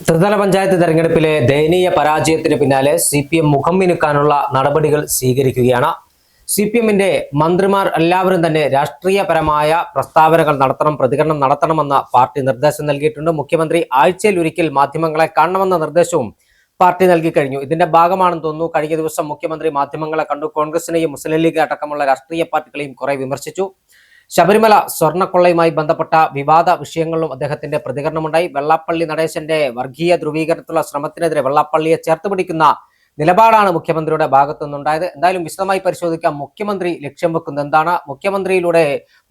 ത്രിതല പഞ്ചായത്ത് തെരഞ്ഞെടുപ്പിലെ ദയനീയ പരാജയത്തിന് പിന്നാലെ CPM മുഖം മിനുക്കാനുള്ള നടപടികൾ സ്വീകരിക്കുകയാണ്. CPMന്റെ മന്ത്രിമാർ എല്ലാവരും തന്നെ രാഷ്ട്രീയപരമായ പ്രസ്താവനകൾ നടത്തണം, പ്രതികരണം നടത്തണമെന്ന് പാർട്ടി നിർദ്ദേശം നൽകിയിട്ടുണ്ട്. മുഖ്യമന്ത്രി ആഴ്ചയിൽ ഒരിക്കൽ മാധ്യമങ്ങളെ കാണണമെന്ന നിർദ്ദേശവും പാർട്ടി നൽകി കഴിഞ്ഞു. ഇതിന്റെ ഭാഗമാണെന്ന് തോന്നുന്നു. കഴിഞ്ഞ ദിവസം മുഖ്യമന്ത്രി മാധ്യമങ്ങളെ കണ്ടു. കോൺഗ്രസിനെയും മുസ്ലിം ലീഗ് അടക്കമുള്ള രാഷ്ട്രീയ പാർട്ടികളെയും കുറെ വിമർശിച്ചു. ശബരിമല സ്വർണ്ണക്കൊള്ളയുമായി ബന്ധപ്പെട്ട വിവാദ വിഷയങ്ങളിലും അദ്ദേഹത്തിന്റെ പ്രതികരണമുണ്ടായി. വെള്ളാപ്പള്ളി നടേശന്റെ വർഗീയ ധ്രുവീകരണത്തിലുള്ള ശ്രമത്തിനെതിരെ വെള്ളാപ്പള്ളിയെ ചേർത്ത് പിടിക്കുന്ന നിലപാടാണ് മുഖ്യമന്ത്രിയുടെ ഭാഗത്തു നിന്നുണ്ടായത്. എന്തായാലും വിശദമായി പരിശോധിക്കാം. മുഖ്യമന്ത്രി ലക്ഷ്യം വെക്കുന്നത് എന്താണ്? മുഖ്യമന്ത്രിയിലൂടെ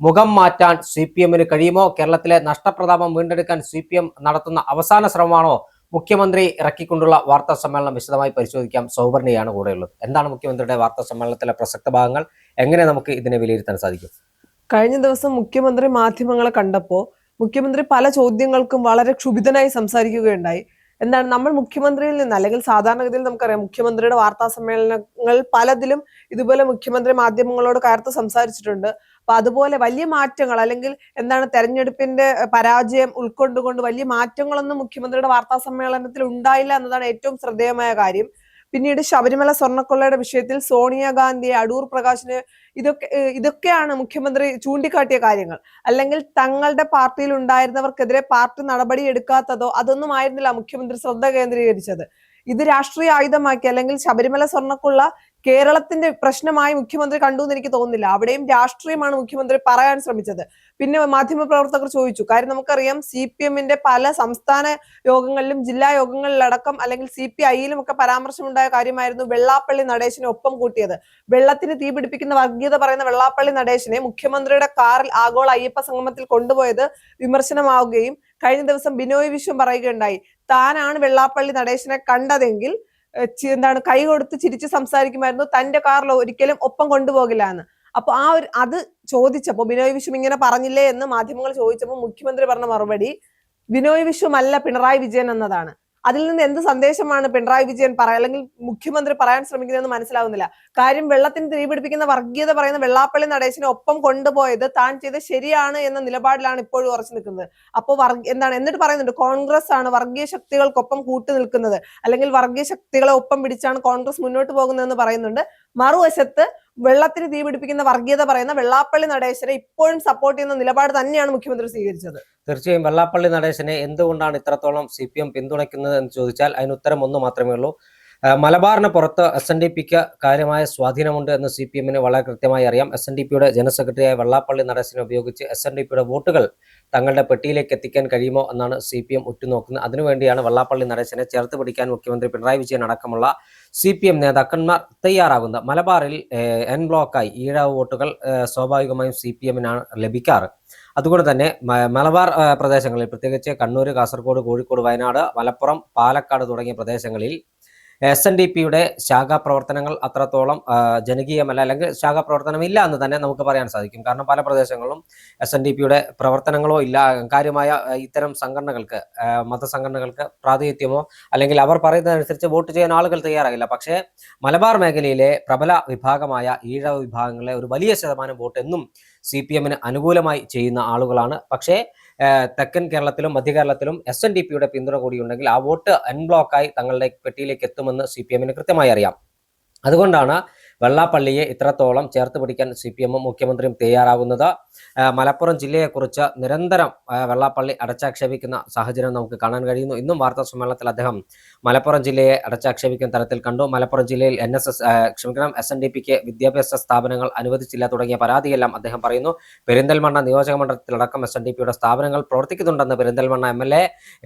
മുഖം മാറ്റാൻ CPMന് കഴിയുമോ? കേരളത്തിലെ നഷ്ടപ്രതാപം വീണ്ടെടുക്കാൻ CPM നടത്തുന്ന അവസാന ശ്രമമാണോ മുഖ്യമന്ത്രി ഇറക്കിക്കൊണ്ടുള്ള വാർത്താ സമ്മേളനം? വിശദമായി പരിശോധിക്കാം. സൗവർണിയാണ് കൂടെയുള്ളത്. എന്താണ് മുഖ്യമന്ത്രിയുടെ വാർത്താ സമ്മേളനത്തിലെ പ്രസക്ത ഭാഗങ്ങൾ? എങ്ങനെ നമുക്ക് ഇതിനെ വിലയിരുത്താൻ സാധിക്കും? കഴിഞ്ഞ ദിവസം മുഖ്യമന്ത്രി മാധ്യമങ്ങളെ കണ്ടപ്പോൾ മുഖ്യമന്ത്രി പല ചോദ്യങ്ങൾക്കും വളരെ ക്ഷുഭിതനായി സംസാരിക്കുകയുണ്ടായി. എന്താണ്, നമ്മൾ മുഖ്യമന്ത്രിയിൽ നിന്ന്, അല്ലെങ്കിൽ സാധാരണഗതിയിൽ നമുക്കറിയാം മുഖ്യമന്ത്രിയുടെ വാർത്താ സമ്മേളനങ്ങൾ പലതിലും ഇതുപോലെ മുഖ്യമന്ത്രി മാധ്യമങ്ങളോട് കയർത്ത് സംസാരിച്ചിട്ടുണ്ട്. അപ്പൊ അതുപോലെ വലിയ മാറ്റങ്ങൾ, അല്ലെങ്കിൽ എന്താണ്, തെരഞ്ഞെടുപ്പിന്റെ പരാജയം ഉൾക്കൊണ്ടുകൊണ്ട് വലിയ മാറ്റങ്ങളൊന്നും മുഖ്യമന്ത്രിയുടെ വാർത്താ സമ്മേളനത്തിൽ ഉണ്ടായില്ല എന്നതാണ് ഏറ്റവും ശ്രദ്ധേയമായ കാര്യം. പിന്നീട് ശബരിമല സ്വർണ്ണക്കൊള്ളയുടെ വിഷയത്തിൽ സോണിയാഗാന്ധിയെ, അടൂർ പ്രകാശിനെ, ഇതൊക്കെയാണ് മുഖ്യമന്ത്രി ചൂണ്ടിക്കാട്ടിയ കാര്യങ്ങൾ. അല്ലെങ്കിൽ തങ്ങളുടെ പാർട്ടിയിൽ ഉണ്ടായിരുന്നവർക്കെതിരെ പാർട്ടി നടപടി എടുക്കാത്തതോ അതൊന്നും ആയിരുന്നില്ല മുഖ്യമന്ത്രി ശ്രദ്ധ കേന്ദ്രീകരിച്ചത്. ഇത് രാഷ്ട്രീയ ആയുധമാക്കി, അല്ലെങ്കിൽ ശബരിമല സ്വർണ്ണക്കൊള്ള കേരളത്തിന്റെ പ്രശ്നമായി മുഖ്യമന്ത്രി കണ്ടു എന്ന് എനിക്ക് തോന്നുന്നില്ല. അവിടെയും രാഷ്ട്രീയമാണ് മുഖ്യമന്ത്രി പറയാൻ ശ്രമിച്ചത്. പിന്നെ മാധ്യമപ്രവർത്തകർ ചോദിച്ചു. കാര്യം നമുക്കറിയാം, CPMന്റെ പല സംസ്ഥാന യോഗങ്ങളിലും ജില്ലാ യോഗങ്ങളിലടക്കം, അല്ലെങ്കിൽ CPIയിലും ഒക്കെ പരാമർശമുണ്ടായ കാര്യമായിരുന്നു വെള്ളാപ്പള്ളി നടേശനെ ഒപ്പം കൂട്ടിയത്. വെള്ളത്തിന് തീ പിടിപ്പിക്കുന്ന വർഗീയത പറയുന്ന വെള്ളാപ്പള്ളി നടേശനെ മുഖ്യമന്ത്രിയുടെ കാറിൽ ആഗോള അയ്യപ്പ സംഗമത്തിൽ കൊണ്ടുപോയത് വിമർശനമാവുകയും കഴിഞ്ഞ ദിവസം ബിനോയ് വിശ്വം പറയുകയുണ്ടായി, താനാണ് വെള്ളാപ്പള്ളി നടേശനെ കണ്ടതെങ്കിൽ കൈ കൊടുത്ത് ചിരിച്ച് സംസാരിക്കുമായിരുന്നു, തന്റെ കാറിൽ ഒരിക്കലും ഒപ്പം കൊണ്ടുപോകില്ല എന്ന്. അപ്പൊ അത് ചോദിച്ചപ്പോ ബിനോയ് വിശ്വം ഇങ്ങനെ പറഞ്ഞില്ലേ എന്ന് മാധ്യമങ്ങൾ ചോദിച്ചപ്പോൾ മുഖ്യമന്ത്രി പറഞ്ഞ മറുപടി ബിനോയ് വിശ്വം അല്ല, പിണറായി വിജയൻ എന്നതാണ്. അതിൽ നിന്ന് എന്ത് സന്ദേശമാണ് പിണറായി വിജയൻ അല്ലെങ്കിൽ മുഖ്യമന്ത്രി പറയാൻ ശ്രമിക്കുന്നതെന്ന് മനസ്സിലാവുന്നില്ല. കാര്യം, വെള്ളത്തിന് തീ പിടിപ്പിക്കുന്ന വർഗീയത പറയുന്ന വെള്ളാപ്പള്ളി നടേശനെ ഒപ്പം കൊണ്ടുപോയത് താൻ ചെയ്ത് ശരിയാണ് എന്ന നിലപാടിലാണ് ഇപ്പോഴും ഉറച്ചു നിൽക്കുന്നത്. അപ്പോൾ എന്നിട്ട് പറയുന്നുണ്ട് കോൺഗ്രസ് ആണ് വർഗീയ ശക്തികൾക്കൊപ്പം കൂട്ടു നിൽക്കുന്നത്, അല്ലെങ്കിൽ വർഗീയ ശക്തികളെ ഒപ്പം പിടിച്ചാണ് കോൺഗ്രസ് മുന്നോട്ട് പോകുന്നതെന്ന് പറയുന്നുണ്ട്. മറുവശത്ത് വെള്ളത്തിന് തീ പിടിപ്പിക്കുന്ന വർഗീയത പറയുന്ന വെള്ളാപ്പള്ളി നടേശനെ ഇപ്പോഴും സപ്പോർട്ട് ചെയ്യുന്ന നിലപാട് തന്നെയാണ് മുഖ്യമന്ത്രി സ്വീകരിച്ചത്. തീർച്ചയായും വെള്ളാപ്പള്ളി നടേശനെ എന്തുകൊണ്ടാണ് ഇത്രത്തോളം CPM പിന്തുണയ്ക്കുന്നത് എന്ന് ചോദിച്ചാൽ അതിന് ഉത്തരം ഒന്ന് മാത്രമേ ഉള്ളൂ. മലബാറിന് പുറത്ത് SNDPക്ക് കാര്യമായ സ്വാധീനമുണ്ട് എന്ന് CPMന് വളരെ കൃത്യമായി അറിയാം. SNDPയുടെ ജനറൽ സെക്രട്ടറിയായ വെള്ളാപ്പള്ളി നടേശനെ ഉപയോഗിച്ച് SNDPയുടെ വോട്ടുകൾ തങ്ങളുടെ പെട്ടിയിലേക്ക് എത്തിക്കാൻ കഴിയുമോ എന്നാണ് CPM ഉറ്റുനോക്കുന്നത്. അതിനുവേണ്ടിയാണ് വെള്ളാപ്പള്ളി നടേശനെ ചേർത്ത് പിടിക്കാൻ മുഖ്യമന്ത്രി പിണറായി വിജയൻ അടക്കമുള്ള CPM നേതാക്കന്മാർ തയ്യാറാകുന്നത്. മലബാറിൽ N ബ്ലോക്കായി ഈഴവ വോട്ടുകൾ സ്വാഭാവികമായും CPMനാണ് ലഭിക്കാറ്. അതുകൊണ്ട് തന്നെ മലബാർ പ്രദേശങ്ങളിൽ, പ്രത്യേകിച്ച് കണ്ണൂർ, കാസർഗോഡ്, കോഴിക്കോട്, വയനാട്, മലപ്പുറം, പാലക്കാട് തുടങ്ങിയ പ്രദേശങ്ങളിൽ SNDPയുടെ ശാഖാപ്രവർത്തനങ്ങൾ അത്രത്തോളം ജനകീയമല്ല, അല്ലെങ്കിൽ ശാഖാപ്രവർത്തനം ഇല്ല എന്ന് തന്നെ നമുക്ക് പറയാൻ സാധിക്കും. കാരണം പല പ്രദേശങ്ങളിലും SNDPയുടെ പ്രവർത്തനങ്ങളോ ഇല്ല. കാര്യമായ ഇത്തരം സംഘടനകൾക്ക്, മതസംഘടനകൾക്ക് പ്രാതിനിധ്യമോ അല്ലെങ്കിൽ അവർ പറയുന്നതനുസരിച്ച് വോട്ട് ചെയ്യാൻ ആളുകൾ തയ്യാറാകില്ല. പക്ഷേ മലബാർ മേഖലയിലെ പ്രബല വിഭാഗമായ ഈഴവ വിഭാഗങ്ങളിലെ ഒരു വലിയ ശതമാനം വോട്ട് എന്നും CPMന് അനുകൂലമായി ചെയ്യുന്ന ആളുകളാണ്. പക്ഷേ തെക്കൻ കേരളത്തിലും മധ്യ കേരളത്തിലും SNDPയുടെ പിന്തുണ കൂടിയുണ്ടെങ്കിൽ ആ വോട്ട് N ബ്ലോക്കായി തങ്ങളുടെ പെട്ടിയിലേക്ക് എത്തുമെന്ന് CPMന് കൃത്യമായി അറിയാം. അതുകൊണ്ടാണ് വെള്ളാപ്പള്ളിയെ ഇത്രത്തോളം ചേർത്ത് പിടിക്കാൻ CPMും മുഖ്യമന്ത്രിയും തയ്യാറാകുന്നത്. മലപ്പുറം ജില്ലയെക്കുറിച്ച് നിരന്തരം വെള്ളാപ്പള്ളി അടച്ചാക്ഷേപിക്കുന്ന സാഹചര്യം നമുക്ക് കാണാൻ കഴിയുന്നു. ഇന്നും വാർത്താ സമ്മേളനത്തിൽ അദ്ദേഹം മലപ്പുറം ജില്ലയെ അടച്ചാക്ഷേപിക്കുന്ന തരത്തിൽ കണ്ടു. മലപ്പുറം ജില്ലയിൽ SNDPക്ക് വിദ്യാഭ്യാസ സ്ഥാപനങ്ങൾ അനുവദിച്ചില്ല തുടങ്ങിയ പരാതിയെല്ലാം അദ്ദേഹം പറയുന്നു. പെരിന്തൽമണ്ണ നിയോജക മണ്ഡലത്തിലടക്കം SNDPയുടെ സ്ഥാപനങ്ങൾ പ്രവർത്തിക്കുന്നുണ്ടെന്ന് പെരിന്തൽമണ്ണ MLA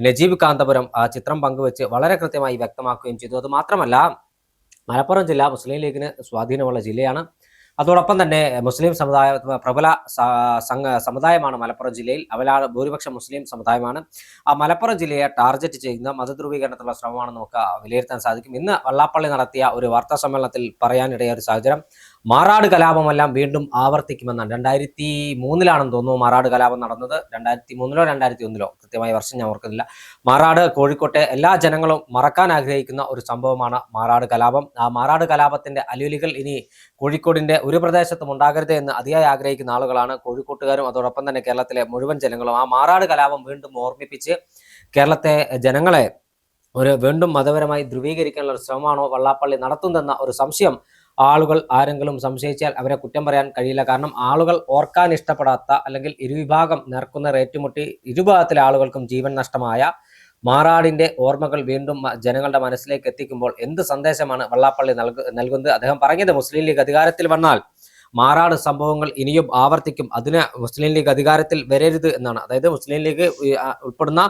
നജീബ് കാന്തപുരം ചിത്രം പങ്കുവെച്ച് വളരെ കൃത്യമായി വ്യക്തമാക്കുകയും ചെയ്തു. അത് മാത്രമല്ല, മലപ്പുറം ജില്ല മുസ്ലിം ലീഗിന് സ്വാധീനമുള്ള ജില്ലയാണ്. അതോടൊപ്പം തന്നെ മുസ്ലിം പ്രബല സമുദായമാണ് മലപ്പുറം ജില്ലയിൽ. അവരാണ് ഭൂരിപക്ഷം മുസ്ലിം സമുദായമാണ്. ആ മലപ്പുറം ജില്ലയെ ടാർഗറ്റ് ചെയ്യുന്ന മതധ്രുവീകരണത്തിലുള്ള ശ്രമമാണ് നമുക്ക് വിലയിരുത്താൻ സാധിക്കും. ഇന്ന് വെള്ളാപ്പള്ളി നടത്തിയ ഒരു വാർത്താ സമ്മേളനത്തിൽ പറയാനിടയ ഒരു സാഹചര്യം, മാറാട് കലാപമെല്ലാം വീണ്ടും ആവർത്തിക്കുമെന്നാണ്. 2003 തോന്നുന്നു മാറാട് കലാപം നടന്നത്. 2003 2001 കൃത്യമായ വർഷം ഞാൻ ഓർക്കുന്നില്ല. മാറാട്, കോഴിക്കോട്ടെ എല്ലാ ജനങ്ങളും മറക്കാൻ ആഗ്രഹിക്കുന്ന ഒരു സംഭവമാണ് മാറാട് കലാപം. ആ മാറാട് കലാപത്തിന്റെ അലയൊലികൾ ഇനി കോഴിക്കോടിന്റെ ഒരു പ്രദേശത്തും ഉണ്ടാകരുത് എന്ന് അതിയായി ആഗ്രഹിക്കുന്ന ആളുകളാണ് കോഴിക്കോട്ടുകാരും അതോടൊപ്പം തന്നെ കേരളത്തിലെ മുഴുവൻ ജനങ്ങളും. ആ മാറാട് കലാപം വീണ്ടും ഓർമ്മിപ്പിച്ച് കേരളത്തെ ജനങ്ങളെ വീണ്ടും മതപരമായി ധ്രുവീകരിക്കാനുള്ള ഒരു ശ്രമമാണോ വെള്ളാപ്പള്ളി നടത്തുന്നതെന്ന ഒരു സംശയം ആളുകൾ ആരെങ്കിലും സംശയിച്ചാൽ അവരെ കുറ്റം പറയാൻ കഴിയില്ല. കാരണം ആളുകൾ ഓർക്കാൻ ഇഷ്ടപ്പെടാത്ത അല്ലെങ്കിൽ ഇരുവിഭാഗം നേർക്കുന്ന ഏറ്റുമുട്ടി ഇരുഭാഗത്തിലെ ആളുകൾക്കും ജീവൻ നഷ്ടമായ മാറാടിന്റെ ഓർമ്മകൾ വീണ്ടും ജനങ്ങളുടെ മനസ്സിലേക്ക് എത്തിക്കുമ്പോൾ എന്ത് സന്ദേശമാണ് വെള്ളാപ്പള്ളി നൽകുന്നത്? അദ്ദേഹം പറഞ്ഞത് മുസ്ലിം ലീഗ് അധികാരത്തിൽ വന്നാൽ മാറാട് സംഭവങ്ങൾ ഇനിയും ആവർത്തിക്കും, അതിന് മുസ്ലിം ലീഗ് അധികാരത്തിൽ വരരുത് എന്നാണ്. അതായത് മുസ്ലിം ലീഗ് ഉൾപ്പെടുന്ന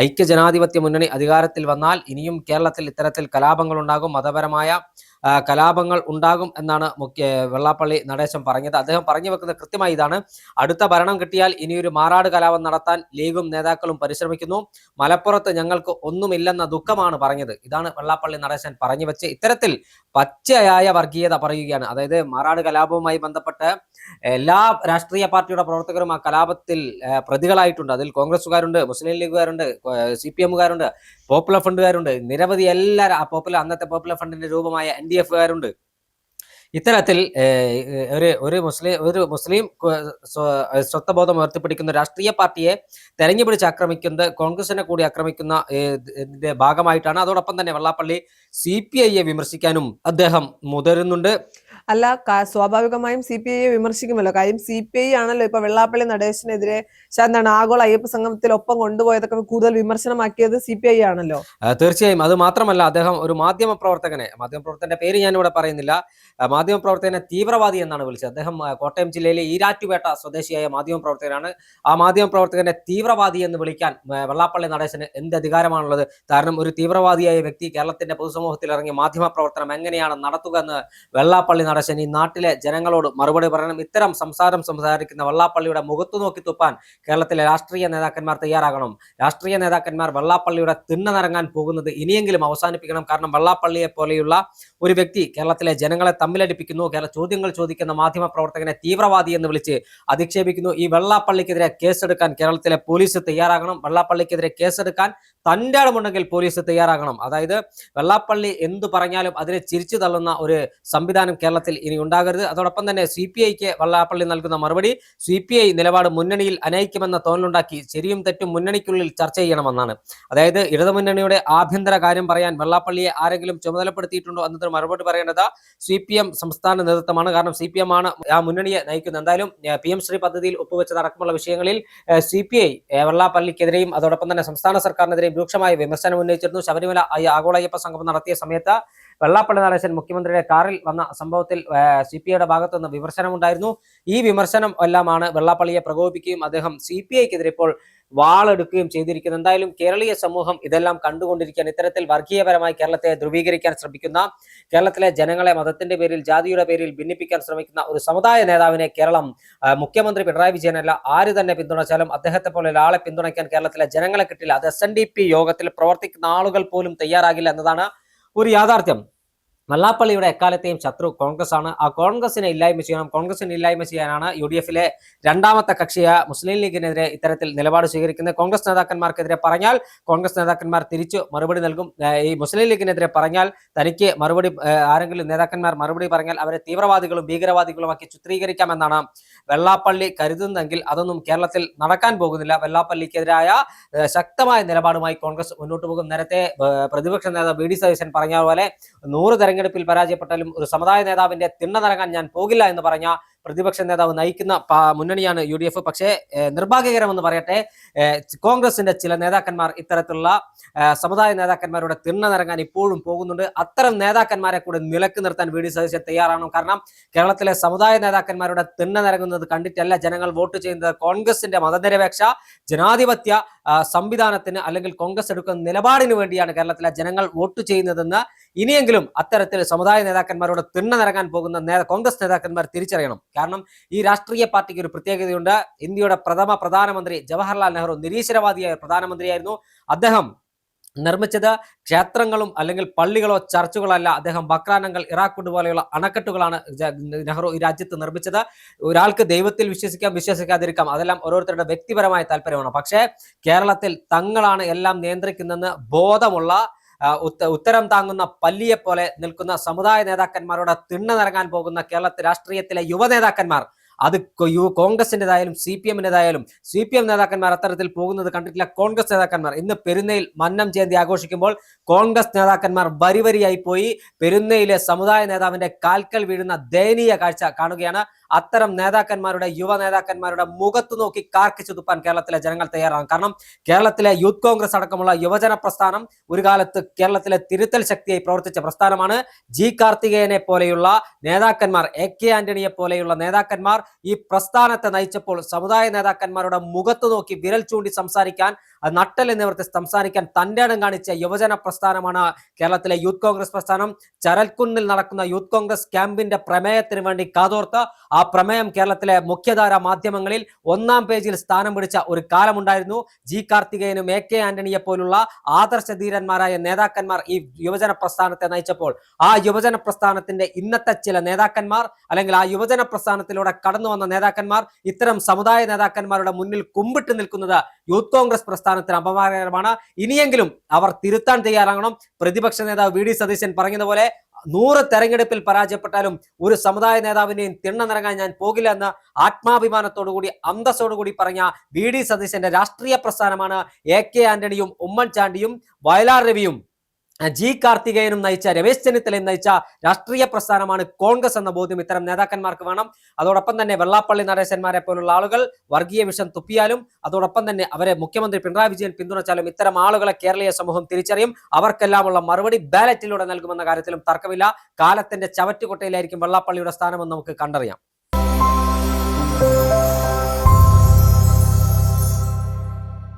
ഐക്യജനാധിപത്യ മുന്നണി അധികാരത്തിൽ വന്നാൽ ഇനിയും കേരളത്തിൽ ഇത്തരത്തിൽ കലാപങ്ങൾ ഉണ്ടാകും, മതപരമായ കലാപങ്ങൾ ഉണ്ടാകും എന്നാണ് വെള്ളാപ്പള്ളി നടേശൻ പറഞ്ഞത്. അദ്ദേഹം പറഞ്ഞു വെക്കുന്നത് കൃത്യമായി ഇതാണ്: അടുത്ത ഭരണം കിട്ടിയാൽ ഇനിയൊരു മാറാട് കലാപം നടത്താൻ ലീഗും നേതാക്കളും പരിശ്രമിക്കുന്നു, മലപ്പുറത്ത് ഞങ്ങൾക്ക് ഒന്നുമില്ലെന്ന ദുഃഖമാണ് പറഞ്ഞത്. ഇതാണ് വെള്ളാപ്പള്ളി നടേശൻ പറഞ്ഞു വെച്ച് ഇത്തരത്തിൽ പച്ചയായ വർഗീയത പറയുകയാണ്. അതായത് മാറാട് കലാപവുമായി ബന്ധപ്പെട്ട് എല്ലാ രാഷ്ട്രീയ പാർട്ടിയുടെ പ്രവർത്തകരും ആ കലാപത്തിൽ പ്രതികളായിട്ടുണ്ട്. അതിൽ കോൺഗ്രസുകാരുണ്ട്, മുസ്ലിം ലീഗുകാരുണ്ട്, CPM-കാരുണ്ട്, പോപ്പുലർ ഫണ്ടുകാരുണ്ട്, നിരവധി അന്നത്തെ പോപ്പുലർ ഫണ്ടിന്റെ രൂപമായ NDF-കാരുണ്ട്. ഇത്തരത്തിൽ ഒരു മുസ്ലിം സ്വത്വബോധം ഉയർത്തിപ്പിടിക്കുന്ന രാഷ്ട്രീയ പാർട്ടിയെ തെരഞ്ഞുപിടിച്ച് ആക്രമിക്കുന്നത് കോൺഗ്രസിനെ കൂടി ആക്രമിക്കുന്ന ഇതിന്റെ ഭാഗമായിട്ടാണ്. അതോടൊപ്പം തന്നെ വെള്ളാപ്പള്ളി CPI-യെ വിമർശിക്കാനും അദ്ദേഹം മുതിരുന്നുണ്ട്. അല്ല, സ്വാഭാവികമായും CPI-യെ വിമർശിക്കുമല്ലോ. കാര്യം CPI ആണല്ലോ ഇപ്പൊ വെള്ളാപ്പള്ളി നടേശനെതിരെ എന്താണ് ആഗോള അയ്യപ്പ സംഗമത്തിൽ ഒപ്പം കൊണ്ടുപോയതൊക്കെ കൂടുതൽ വിമർശനമാക്കിയത് CPI ആണല്ലോ. തീർച്ചയായും. അത് മാത്രമല്ല, അദ്ദേഹം ഒരു മാധ്യമപ്രവർത്തകന്റെ പേര് ഞാൻ ഇവിടെ പറയുന്നില്ല, മാധ്യമപ്രവർത്തകനെ തീവ്രവാദി എന്നാണ് വിളിച്ചത്. അദ്ദേഹം കോട്ടയം ജില്ലയിലെ ഈരാറ്റുപേട്ട സ്വദേശിയായ മാധ്യമപ്രവർത്തകനാണ്. ആ മാധ്യമപ്രവർത്തകനെ തീവ്രവാദി എന്ന് വിളിക്കാൻ വെള്ളാപ്പള്ളി നടേശന് എന്ത് അധികാരമാണുള്ളത്? കാരണം ഒരു തീവ്രവാദിയായ വ്യക്തി കേരളത്തിന്റെ പൊതുസമൂഹത്തിൽ ഇറങ്ങി മാധ്യമപ്രവർത്തനം എങ്ങനെയാണ് നടത്തുക എന്ന് വെള്ളാപ്പള്ളി നടേശൻ ഈ നാട്ടിലെ ജനങ്ങളോട് മറുപടി പറയണം. ഇത്തരം സംസാരിക്കുന്ന വെള്ളാപ്പള്ളിയുടെ മുഖത്തു നോക്കി തുപ്പാൻ കേരളത്തിലെ രാഷ്ട്രീയ നേതാക്കന്മാർ തയ്യാറാകണം. രാഷ്ട്രീയ നേതാക്കന്മാർ വെള്ളാപ്പള്ളിയുടെ തിണ്ണനിറങ്ങാൻ പോകുന്നത് ഇനിയെങ്കിലും അവസാനിപ്പിക്കണം. കാരണം വെള്ളാപ്പള്ളിയെ പോലെയുള്ള ഒരു വ്യക്തി കേരളത്തിലെ ജനങ്ങളെ തമ്മിലടിപ്പിക്കുന്നു, ചോദ്യങ്ങൾ ചോദിക്കുന്ന മാധ്യമ പ്രവർത്തകനെ തീവ്രവാദി എന്ന് വിളിച്ച് അധിക്ഷേപിക്കുന്നു. ഈ വെള്ളാപ്പള്ളിക്കെതിരെ കേസെടുക്കാൻ കേരളത്തിലെ പോലീസ് തയ്യാറാകണം. വെള്ളാപ്പള്ളിക്കെതിരെ കേസെടുക്കാൻ തൻ്റെ ഇടമുണ്ടെങ്കിൽ പോലീസ് തയ്യാറാകണം. അതായത് വെള്ളാപ്പള്ളി എന്തു പറഞ്ഞാലും അതിനെ ചിരിച്ചു തള്ളുന്ന ഒരു സംവിധാനം കേരളത്തിൽ ഇനി ഉണ്ടാകരുത്. അതോടൊപ്പം തന്നെ CPI-ക്ക് വെള്ളാപ്പള്ളി നൽകുന്ന മറുപടി CPI നിലപാട് മുന്നണിയിൽ അനയിക്കുമെന്ന തോന്നലുണ്ടാക്കി ശരിയും തെറ്റും മുന്നണിക്കുള്ളിൽ ചർച്ച ചെയ്യണമെന്നാണ്. അതായത് ഇടതുമുന്നണിയുടെ ആഭ്യന്തര കാര്യം പറയാൻ വെള്ളാപ്പള്ളിയെ ആരെങ്കിലും ചുമതലപ്പെടുത്തിയിട്ടുണ്ടോ എന്നതിന് മറുപടി പറയേണ്ടത് CPM സംസ്ഥാന നേതൃത്വമാണ്. കാരണം CPM ആണ് ആ മുന്നണിയെ നയിക്കുന്നത്. എന്തായാലും PM ശ്രീ പദ്ധതിയിൽ ഒപ്പുവെച്ചതടക്കമുള്ള വിഷയങ്ങളിൽ CPI വെള്ളാപ്പള്ളിക്കെതിരെയും അതോടൊപ്പം തന്നെ സംസ്ഥാന സർക്കാരിനെതിരെയും രൂക്ഷമായ വിമർശനം ഉന്നയിച്ചിരുന്നു. ശബരിമല ആഗോള അയ്യപ്പ സംഗമം നടത്തിയ സമയത്ത് വെള്ളാപ്പള്ളി നടേശൻ മുഖ്യമന്ത്രിയുടെ കാറിൽ വന്ന സംഭവത്തിൽ CPI-യുടെ ഭാഗത്തുനിന്ന് വിമർശനമുണ്ടായിരുന്നു. ഈ വിമർശനം എല്ലാമാണ് വെള്ളാപ്പള്ളിയെ പ്രകോപിപ്പിക്കുകയും അദ്ദേഹം CPI-ക്കെതിരെ ഇപ്പോൾ വാളെടുക്കുകയും ചെയ്തിരിക്കുന്നത്. എന്തായാലും കേരളീയ സമൂഹം ഇതെല്ലാം കണ്ടുകൊണ്ടിരിക്കുകയാണ്. ഇത്തരത്തിൽ വർഗീയപരമായി കേരളത്തെ ധ്രുവീകരിക്കാൻ ശ്രമിക്കുന്ന, കേരളത്തിലെ ജനങ്ങളെ മതത്തിന്റെ പേരിൽ ജാതിയുടെ പേരിൽ ഭിന്നിപ്പിക്കാൻ ശ്രമിക്കുന്ന ഒരു സമുദായ നേതാവിനെ കേരളം മുഖ്യമന്ത്രി പിണറായി വിജയനല്ല ആര് തന്നെ പിന്തുണച്ചാലും അദ്ദേഹത്തെ പോലെ ഒരാളെ പിന്തുണയ്ക്കാൻ കേരളത്തിലെ ജനങ്ങളെ കിട്ടില്ല. അത് SNDP യോഗത്തിൽ പ്രവർത്തിക്കുന്ന ആളുകൾ പോലും തയ്യാറാകില്ല എന്നതാണ് ഒരു യാഥാർത്ഥ്യം. വെള്ളാപ്പള്ളിയുടെ എക്കാലത്തെയും ശത്രു കോൺഗ്രസ് ആണ്. ആ കോൺഗ്രസിനെ ഇല്ലായ്മ ചെയ്യണം. കോൺഗ്രസിനെ ഇല്ലായ്മ ചെയ്യാനാണ് UDF-ലെ രണ്ടാമത്തെ കക്ഷിയായ മുസ്ലിം ലീഗിനെതിരെ ഇത്തരത്തിൽ നിലപാട് സ്വീകരിക്കുന്നത്. കോൺഗ്രസ് നേതാക്കന്മാർക്കെതിരെ പറഞ്ഞാൽ കോൺഗ്രസ് നേതാക്കന്മാർ തിരിച്ചു മറുപടി നൽകും. ഈ മുസ്ലിം ലീഗിനെതിരെ പറഞ്ഞാൽ തനിക്ക് ആരെങ്കിലും നേതാക്കന്മാർ മറുപടി പറഞ്ഞാൽ അവരെ തീവ്രവാദികളും ഭീകരവാദികളുമാക്കി ചിത്രീകരിക്കാമെന്നാണ് വെള്ളാപ്പള്ളി കരുതുന്നതെങ്കിൽ അതൊന്നും കേരളത്തിൽ നടക്കാൻ പോകുന്നില്ല. വെള്ളാപ്പള്ളിക്കെതിരായ ശക്തമായ നിലപാടുമായി കോൺഗ്രസ് മുന്നോട്ട് പോകും. നേരത്തെ പ്രതിപക്ഷ നേതാവ് VD സതീശൻ പറഞ്ഞ പോലെ 100 തെരഞ്ഞെടുപ്പിൽ പരാജയപ്പെട്ടാലും ഒരു സമുദായ നേതാവിന്റെ തിണ്ണനിറങ്ങാൻ ഞാൻ പോകില്ല എന്ന് പറഞ്ഞ പ്രതിപക്ഷ നേതാവ് നയിക്കുന്ന മുന്നണിയാണ് UDF. പക്ഷേ നിർഭാഗ്യകരമെന്ന് പറയട്ടെ, കോൺഗ്രസിന്റെ ചില നേതാക്കന്മാർ ഇത്തരത്തിലുള്ള സമുദായ നേതാക്കന്മാരുടെ തിണ്ണനിറങ്ങാൻ ഇപ്പോഴും പോകുന്നുണ്ട്. അത്തരം നേതാക്കന്മാരെ കൂടെ നിലക്ക് നിർത്താൻ VD സതീശൻ തയ്യാറാണ്. കാരണം കേരളത്തിലെ സമുദായ നേതാക്കന്മാരുടെ തിണ്ണനിറങ്ങുന്നത് കണ്ടിട്ടല്ല ജനങ്ങൾ വോട്ട് ചെയ്യുന്നത്. കോൺഗ്രസിന്റെ മതനിരപേക്ഷ ജനാധിപത്യ സംവിധാനത്തിന് അല്ലെങ്കിൽ കോൺഗ്രസ് എടുക്കുന്ന നിലപാടിന് വേണ്ടിയാണ് കേരളത്തിലെ ജനങ്ങൾ വോട്ട് ചെയ്യുന്നതെന്ന് ഇനിയെങ്കിലും അത്തരത്തിൽ സമുദായ നേതാക്കന്മാരോട് തിണ്ണനിറങ്ങാൻ പോകുന്ന കോൺഗ്രസ് നേതാക്കന്മാർ തിരിച്ചറിയണം. കാരണം ഈ രാഷ്ട്രീയ പാർട്ടിക്ക് ഒരു പ്രത്യേകതയുണ്ട്. ഇന്ത്യയുടെ പ്രഥമ പ്രധാനമന്ത്രി ജവഹർലാൽ നെഹ്റു നിരീശ്വരവാദിയായ പ്രധാനമന്ത്രിയായിരുന്നു. അദ്ദേഹം നിർമ്മിച്ചത് ക്ഷേത്രങ്ങളും അല്ലെങ്കിൽ പള്ളികളോ ചർച്ചുകളോ അല്ല. അദ്ദേഹം ബക്രാനങ്ങൾ, ഇറാഖുഡ് പോലെയുള്ള അണക്കെട്ടുകളാണ് നെഹ്റു ഈ രാജ്യത്ത് നിർമ്മിച്ചത്. ഒരാൾക്ക് ദൈവത്തിൽ വിശ്വസിക്കാം, വിശ്വസിക്കാതിരിക്കാം, അതെല്ലാം ഓരോരുത്തരുടെ വ്യക്തിപരമായ താല്പര്യമാണ്. പക്ഷേ കേരളത്തിൽ തങ്ങളാണ് എല്ലാം നിയന്ത്രിക്കുന്നതെന്ന് ബോധമുള്ള ഉത്തരം താങ്ങുന്ന പല്ലിയെ പോലെ നിൽക്കുന്ന സമുദായ നേതാക്കന്മാരോട് തിണ്ണനിറങ്ങാൻ പോകുന്ന കേരളത്തിലെ രാഷ്ട്രീയത്തിലെ യുവ നേതാക്കന്മാർ അത് കോൺഗ്രസിൻ്റെതായാലും CPM നേതാക്കന്മാർ അത്തരത്തിൽ പോകുന്നത് കണ്ടിട്ടില്ല. കോൺഗ്രസ് നേതാക്കന്മാർ ഇന്ന് പെരുന്നയിൽ മന്നം ജയന്തി ആഘോഷിക്കുമ്പോൾ കോൺഗ്രസ് നേതാക്കന്മാർ വരിവരിയായി പോയി പെരുന്നയിലെ സമുദായ നേതാവിന്റെ കാൽക്കൽ വീഴുന്ന ദയനീയ കാഴ്ച കാണുകയാണ്. അത്തരം യുവ നേതാക്കന്മാരുടെ മുഖത്ത് നോക്കി കാർക്കിച്ചു തുപ്പാൻ കേരളത്തിലെ ജനങ്ങൾ തയ്യാറാണ്. കാരണം കേരളത്തിലെ യൂത്ത് കോൺഗ്രസ് അടക്കമുള്ള യുവജന പ്രസ്ഥാനം ഒരു കാലത്ത് കേരളത്തിലെ തിരുത്തൽ ശക്തിയായി പ്രവർത്തിച്ച പ്രസ്ഥാനമാണ്. ജി കാർത്തികേയനെ പോലെയുള്ള നേതാക്കന്മാർ, AK ആന്റണിയെ പോലെയുള്ള നേതാക്കന്മാർ ഈ പ്രസ്ഥാനത്തെ നയിച്ചപ്പോൾ സമുദായ നേതാക്കന്മാരുടെ മുഖത്ത് നോക്കി വിരൽ ചൂണ്ടി സംസാരിക്കാൻ, നട്ടൽ നിവർത്തി സംസാരിക്കാൻ തന്റെ ഇടം കാണിച്ച യുവജന പ്രസ്ഥാനമാണ് കേരളത്തിലെ യൂത്ത് കോൺഗ്രസ് പ്രസ്ഥാനം. ചരൽക്കുന്നിൽ നടക്കുന്ന യൂത്ത് കോൺഗ്രസ് ക്യാമ്പിന്റെ പ്രമേയത്തിന് വേണ്ടി കാതോർത്ത് ആ പ്രമേയം കേരളത്തിലെ മുഖ്യധാര മാധ്യമങ്ങളിൽ 1-ാം പേജിൽ സ്ഥാനം പിടിച്ച ഒരു കാലമുണ്ടായിരുന്നു. ജി കാർത്തികേയനും AK ആന്റണിയെ പോലുള്ള ആദർശധീരന്മാരായ നേതാക്കന്മാർ ഈ യുവജന പ്രസ്ഥാനത്തെ നയിച്ചപ്പോൾ ആ യുവജന പ്രസ്ഥാനത്തിന്റെ ഇന്നത്തെ ചില നേതാക്കന്മാർ, അല്ലെങ്കിൽ ആ യുവജന പ്രസ്ഥാനത്തിലൂടെ കടന്നു വന്ന നേതാക്കന്മാർ ഇത്തരം സമുദായ നേതാക്കന്മാരുടെ മുന്നിൽ കുമ്പിട്ട് നിൽക്കുന്നത് യൂത്ത് കോൺഗ്രസ് പ്രസ്ഥാനത്തിന് അപമാനകരമാണ്. ഇനിയെങ്കിലും അവർ തിരുത്താൻ തയ്യാറാകണം. പ്രതിപക്ഷ നേതാവ് VD സതീശൻ പറഞ്ഞതുപോലെ 100 തെരഞ്ഞെടുപ്പിൽ പരാജയപ്പെട്ടാലും ഒരു സമുദായ നേതാവിനെയും തിണ്ണനിറങ്ങാൻ ഞാൻ പോകില്ല എന്ന് ആത്മാഭിമാനത്തോടുകൂടി അന്തസ്സോടുകൂടി പറഞ്ഞ VD സതീശന്റെ രാഷ്ട്രീയ പ്രസ്ഥാനമാണ് AK ആന്റണിയും ഉമ്മൻചാണ്ടിയും വയലാർ രവിയും ജി കാർത്തികേയനും നയിച്ച, രമേശ് ചെന്നിത്തലയും നയിച്ച രാഷ്ട്രീയ പ്രസ്ഥാനമാണ് കോൺഗ്രസ് എന്ന ബോധ്യം ഇത്തരം നേതാക്കന്മാർക്ക് വേണം. അതോടൊപ്പം തന്നെ വെള്ളാപ്പള്ളി നടേശന്മാരെ പോലുള്ള ആളുകൾ വർഗീയ വിഷം തുപ്പിയാലും അതോടൊപ്പം തന്നെ അവരെ മുഖ്യമന്ത്രി പിണറായി വിജയൻ പിന്തുണച്ചാലും ഇത്തരം ആളുകളെ കേരളീയ സമൂഹം തിരിച്ചറിയും. അവർക്കെല്ലാമുള്ള മറുപടി ബാലറ്റിലൂടെ നൽകുമെന്ന കാര്യത്തിലും തർക്കമില്ല. കാലത്തിന്റെ ചവറ്റുകൊട്ടയിലായിരിക്കും വെള്ളാപ്പള്ളിയുടെ സ്ഥാനമെന്ന് നമുക്ക് കണ്ടറിയാം.